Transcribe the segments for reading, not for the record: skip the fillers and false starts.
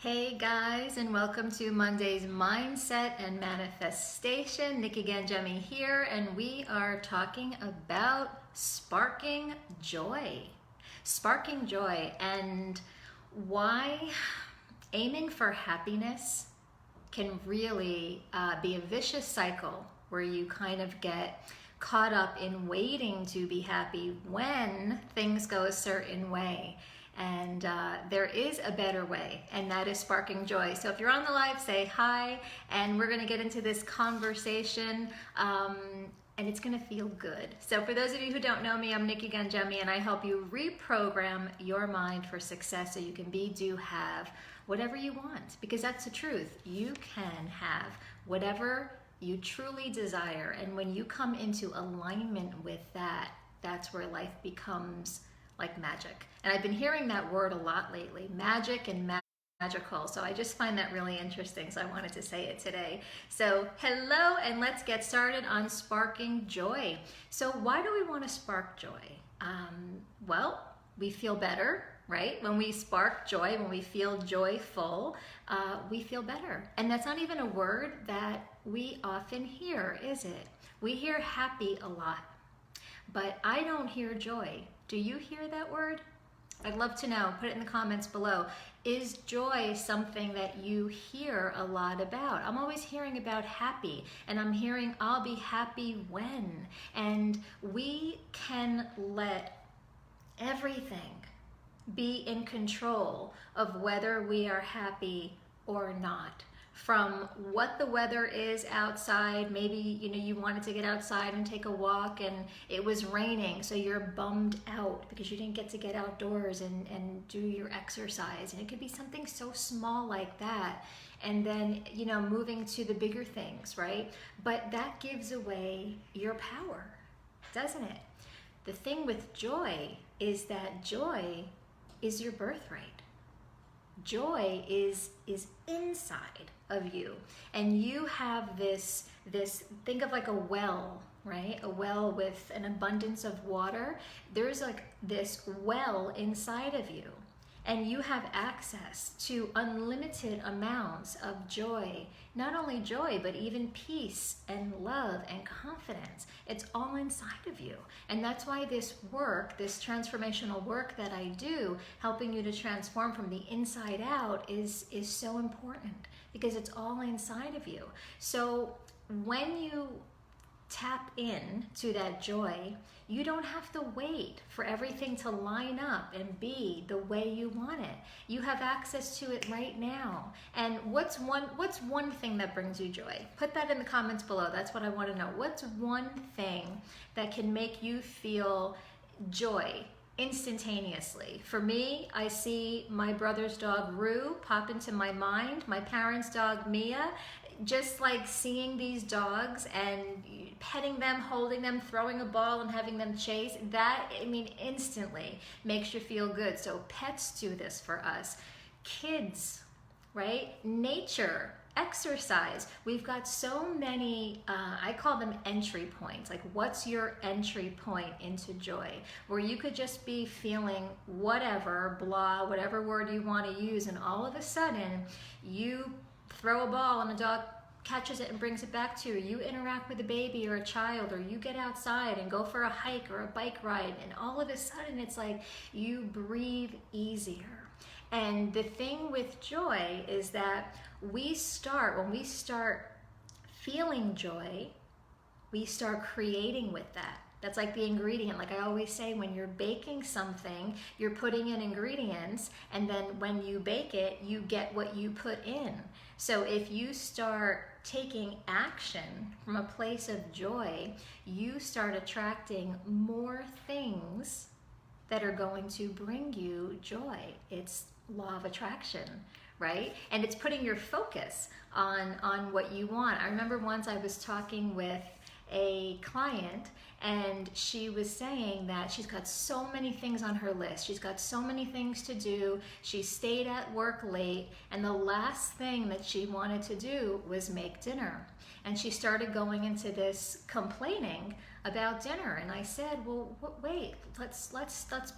Hey guys, and welcome to Monday's Mindset and Manifestation. Nikki Ganjemi here, and we are talking about sparking joy. Sparking joy, and why aiming for happiness can really be a vicious cycle where you kind of get caught up in waiting to be happy when things go a certain way. And there is a better way, and that is sparking joy. So if you're on the live, say hi, and we're gonna get into this conversation, and it's gonna feel good. So for those of you who don't know me, I'm Nikki Ganjemi, and I help you reprogram your mind for success so you can be, do, have whatever you want, because that's the truth. You can have whatever you truly desire, and when you come into alignment with that, that's where life becomes like magic. And I've been hearing that word a lot lately, magic and magical. So I just find that really interesting. So I wanted to say it today. So hello, and let's get started on sparking joy. So why do we want to spark joy? Well, we feel better, right? When we spark joy, when we feel joyful, we feel better. And that's not even a word that we often hear, is it? We hear happy a lot, but I don't hear joy. Do you hear that word? I'd love to know. Put it in the comments below. Is joy something that you hear a lot about? I'm always hearing about happy, and I'm hearing I'll be happy when. And we can let everything be in control of whether we are happy or not. From what the weather is outside, maybe you wanted to get outside and take a walk and it was raining, so you're bummed out because you didn't get to get outdoors and do your exercise. And it could be something so small like that. And then, moving to the bigger things, right? But that gives away your power, doesn't it? The thing with joy is that joy is your birthright. Joy is inside of you, and you have this think of like a well, right? A well with an abundance of water. There's like this well inside of you, and you have access to unlimited amounts of joy. Not only joy, but even peace and love and confidence. It's all inside of you. And that's why this work, this transformational work that I do, helping you to transform from the inside out is so important, because it's all inside of you. So when you tap in to that joy, you don't have to wait for everything to line up and be the way you want it. You have access to it right now. And what's one thing that brings you joy? Put that in the comments below. That's what I want to know. What's one thing that can make you feel joy instantaneously? For me, I see my brother's dog Rue pop into my mind, my parents' dog Mia. Just like seeing these dogs and petting them, holding them, throwing a ball and having them chase, that, instantly makes you feel good. So pets do this for us. Kids, right? Nature, exercise. We've got so many, I call them entry points. Like, what's your entry point into joy? Where you could just be feeling whatever, blah, whatever word you want to use, and all of a sudden you throw a ball and a dog catches it and brings it back to you. You interact with a baby or a child, or you get outside and go for a hike or a bike ride, and all of a sudden it's like you breathe easier. And the thing with joy is that when we start feeling joy, we start creating with that. That's like the ingredient. Like I always say, when you're baking something, you're putting in ingredients, and then when you bake it, you get what you put in. So if you start taking action from a place of joy, you start attracting more things that are going to bring you joy. It's law of attraction, right? And it's putting your focus on what you want. I remember once I was talking with a client, And she was saying that she's got so many things on her list. She's got so many things to do. She stayed at work late, and the last thing that she wanted to do was make dinner. And she started going into this complaining about dinner. And I said, well, wait, let's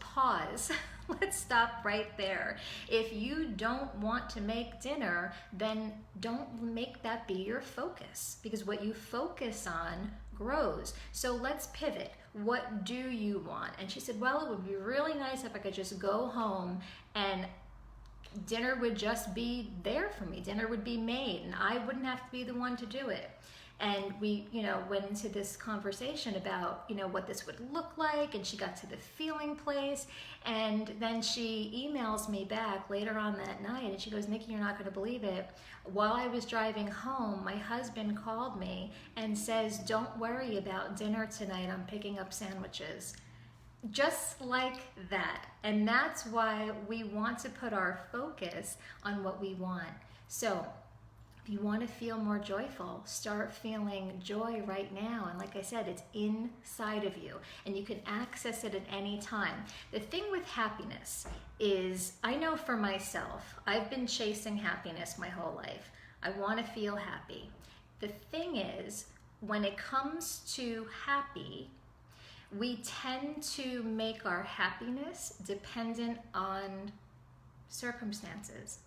pause. Let's stop right there. If you don't want to make dinner, then don't make that be your focus, because what you focus on grows. So let's pivot. What do you want? And she said, well, it would be really nice if I could just go home and dinner would just be there for me. Dinner would be made and I wouldn't have to be the one to do it. And we, went into this conversation about, what this would look like, and she got to the feeling place. And then she emails me back later on that night, and she goes, Nikki, you're not going to believe it. While I was driving home, my husband called me and says, don't worry about dinner tonight, I'm picking up sandwiches. Just like that. And that's why we want to put our focus on what we want. So if you want to feel more joyful, start feeling joy right now. And like I said, it's inside of you and you can access it at any time. The thing with happiness is, I know for myself, I've been chasing happiness my whole life. I want to feel happy. The thing is, when it comes to happy, we tend to make our happiness dependent on circumstances,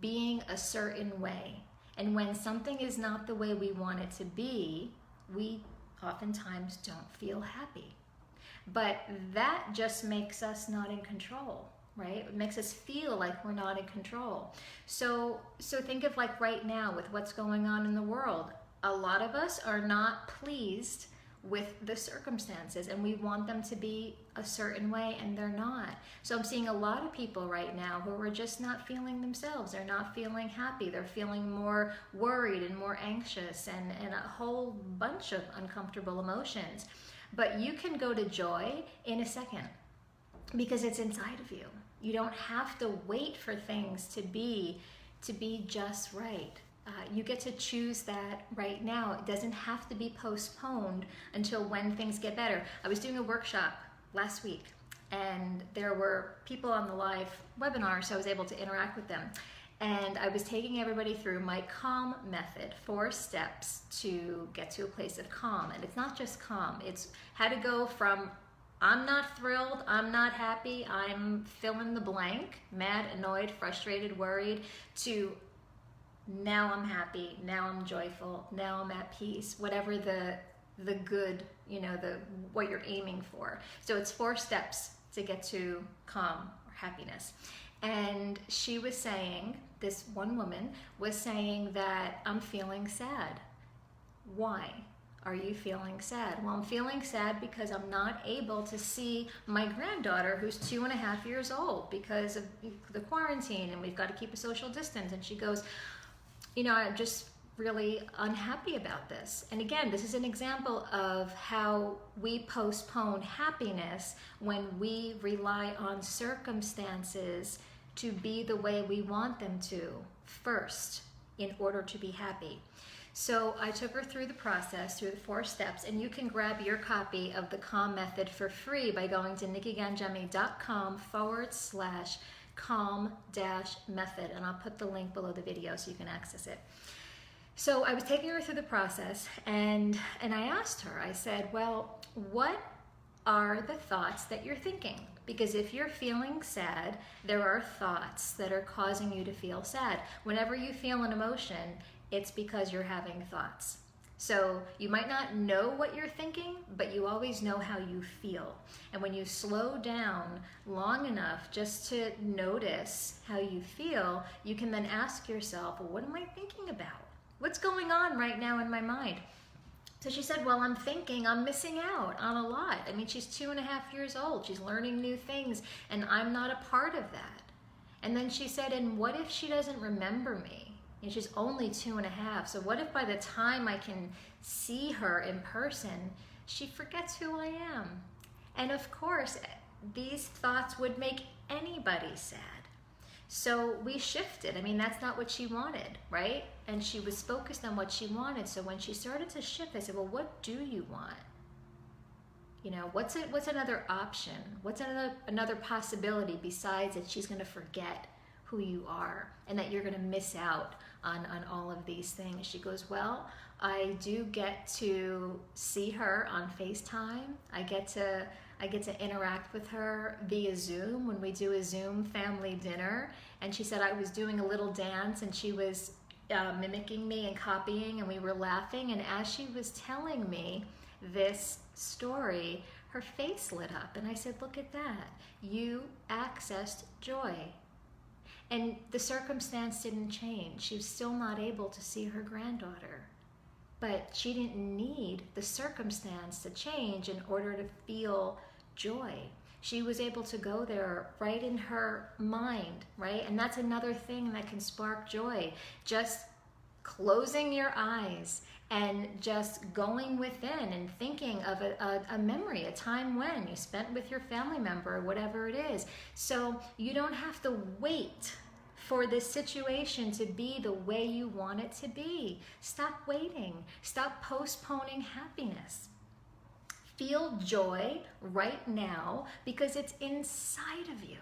being a certain way. And when something is not the way we want it to be, we oftentimes don't feel happy. But that just makes us not in control, right? It makes us feel like we're not in control. So think of like right now with what's going on in the world. A lot of us are not pleased with the circumstances and we want them to be a certain way and they're not. So I'm seeing a lot of people right now who are just not feeling themselves. They're not feeling happy. They're feeling more worried and more anxious and a whole bunch of uncomfortable emotions. But you can go to joy in a second because it's inside of you. You don't have to wait for things to be just right. You get to choose that right now. It doesn't have to be postponed until when things get better. I was doing a workshop last week and there were people on the live webinar, so I was able to interact with them. And I was taking everybody through my calm method, 4 steps to get to a place of calm. And it's not just calm, it's how to go from I'm not thrilled, I'm not happy, I'm fill in the blank, mad, annoyed, frustrated, worried, to now I'm happy, now I'm joyful, now I'm at peace, whatever the good, what you're aiming for. So it's 4 steps to get to calm or happiness. And she was saying, this one woman was saying that I'm feeling sad. Why are you feeling sad? Well, I'm feeling sad because I'm not able to see my granddaughter who's 2.5 years old because of the quarantine and we've got to keep a social distance. And she goes, I'm just really unhappy about this. And again, this is an example of how we postpone happiness when we rely on circumstances to be the way we want them to first in order to be happy. So I took her through the process, through the 4 steps, and you can grab your copy of the Calm Method for free by going to nikkiganjemi.com/calm-method, and I'll put the link below the video so you can access it. So I was taking her through the process and I asked her, I said, well, what are the thoughts that you're thinking? Because if you're feeling sad, there are thoughts that are causing you to feel sad. Whenever you feel an emotion, it's because you're having thoughts. So you might not know what you're thinking, but you always know how you feel. And when you slow down long enough just to notice how you feel, you can then ask yourself, well, what am I thinking about? What's going on right now in my mind? So she said, well, I'm thinking I'm missing out on a lot. I mean, she's 2.5 years old. She's learning new things, and I'm not a part of that. And then she said, and what if she doesn't remember me? And she's only 2.5. So what if by the time I can see her in person, she forgets who I am? And of course, these thoughts would make anybody sad. So we shifted. I mean, that's not what she wanted, right? And she was focused on what she wanted. So when she started to shift, I said, well, what do you want? You know, what's another option? What's another possibility besides that she's going to forget who you are and that you're going to miss out on all of these things? She goes, well, I do get to see her on FaceTime. I get to interact with her via Zoom when we do a Zoom family dinner. And she said I was doing a little dance and she was mimicking me and copying, and we were laughing. And as she was telling me this story, her face lit up. And I said, look at that. You accessed joy. And the circumstance didn't change. She was still not able to see her granddaughter. But she didn't need the circumstance to change in order to feel joy. She was able to go there right in her mind, right? And that's another thing that can spark joy. Just closing your eyes and just going within and thinking of a memory, a time when you spent with your family member or whatever it is. So you don't have to wait for this situation to be the way you want it to be. Stop waiting. Stop postponing happiness. Feel joy right now because it's inside of you.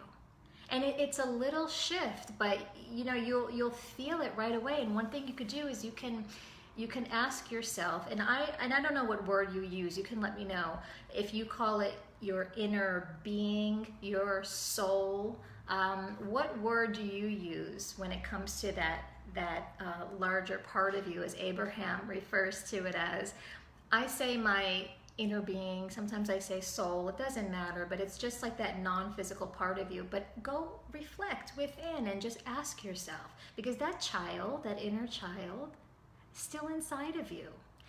And it's a little shift, but you know, you'll feel it right away. And one thing you could do is you can ask yourself, and I don't know what word you use, you can let me know. If you call it your inner being, your soul, what word do you use when it comes to that larger part of you, as Abraham refers to it as? I say my inner being, sometimes I say soul, it doesn't matter, but it's just like that non-physical part of you. But go reflect within and just ask yourself, because that child, that inner child, is still inside of you.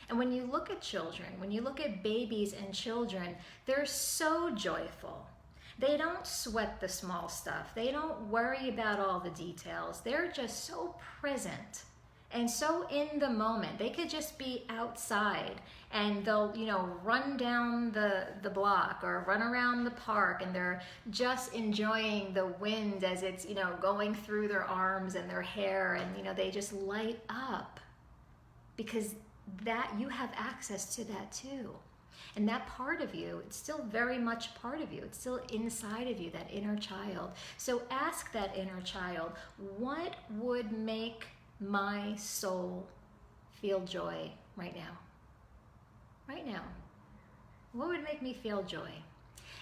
And when you look at children, when you look at babies and children, they're so joyful. They don't sweat the small stuff. They don't worry about all the details. They're just so present and so in the moment. They could just be outside and they'll, you know, run down the block or run around the park, and they're just enjoying the wind as it's, you know, going through their arms and their hair, and, you know, they just light up because that you have access to that too. And that part of you, it's still very much part of you. It's still inside of you, that inner child. So ask that inner child, what would make my soul feel joy right now? Right now. What would make me feel joy?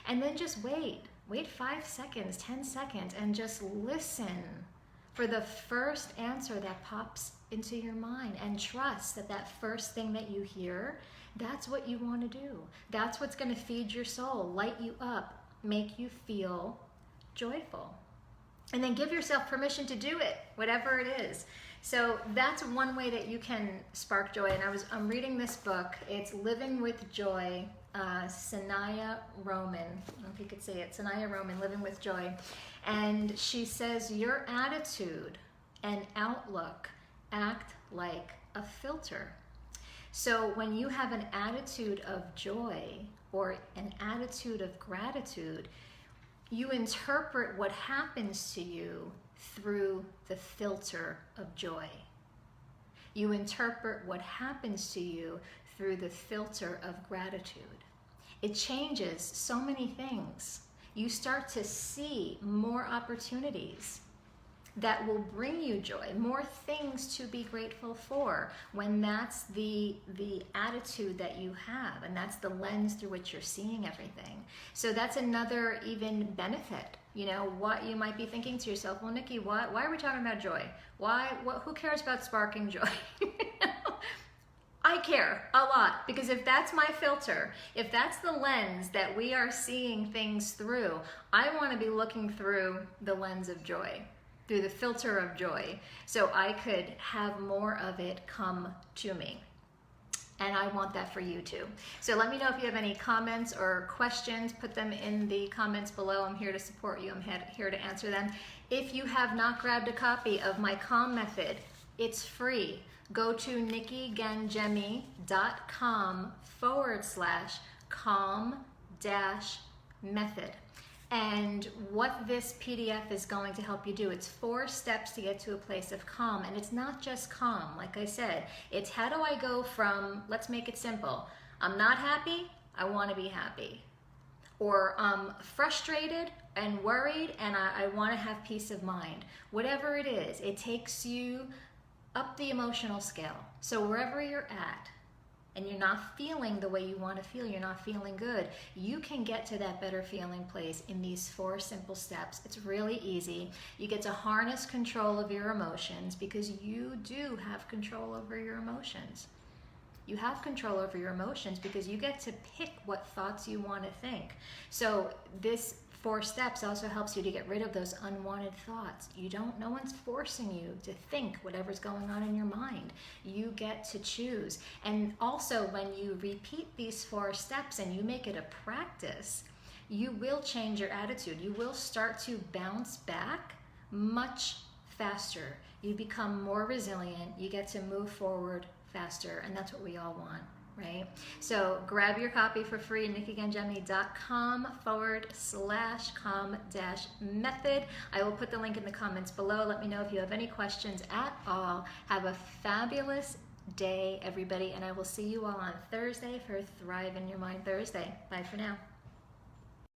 And then just wait 5 seconds, 10 seconds, and just listen for the first answer that pops into your mind, and trust that that first thing that you hear, that's what you want to do. That's what's going to feed your soul, light you up, make you feel joyful. And then give yourself permission to do it, whatever it is. So that's one way that you can spark joy. And I'm reading this book. It's Living with Joy, Sanaya Roman. I don't know if you could say it. Sanaya Roman, Living with Joy. And she says, your attitude and outlook act like a filter. So when you have an attitude of joy or an attitude of gratitude, you interpret what happens to you through the filter of joy. You interpret what happens to you through the filter of gratitude. It changes so many things. You start to see more opportunities that will bring you joy, more things to be grateful for, when that's the attitude that you have, and that's the lens through which you're seeing everything. So that's another even benefit. You know, what you might be thinking to yourself, well, Nikki, why are we talking about joy? Who cares about sparking joy? I care a lot, because if that's my filter, if that's the lens that we are seeing things through, I want to be looking through the lens of joy, through the filter of joy, so I could have more of it come to me. And I want that for you too. So let me know if you have any comments or questions. Put them in the comments below. I'm here to support you. I'm here to answer them. If you have not grabbed a copy of my Calm Method, it's free. Go to nikkiganjemi.com/calm-method. And what this PDF is going to help you do, it's 4 steps to get to a place of calm. And it's not just calm, like I said. It's how do I go from, let's make it simple, I'm not happy, I want to be happy. Or I'm frustrated and worried and I want to have peace of mind. Whatever it is, it takes you up the emotional scale. So wherever you're at and you're not feeling the way you want to feel, you're not feeling good, you can get to that better feeling place in these 4 simple steps. It's really easy. You get to harness control of your emotions because you do have control over your emotions. You have control over your emotions because you get to pick what thoughts you want to think. So this 4 steps also helps you to get rid of those unwanted thoughts. No one's forcing you to think whatever's going on in your mind. You get to choose. And also when you repeat these 4 steps and you make it a practice, you will change your attitude. You will start to bounce back much faster. You become more resilient. You get to move forward faster, and that's what we all want, right? So grab your copy for free at nikkiganjemi.com/calm-method. I will put the link in the comments below. Let me know if you have any questions at all. Have a fabulous day, everybody, and I will see you all on Thursday for Thrive in Your Mind Thursday. Bye for now.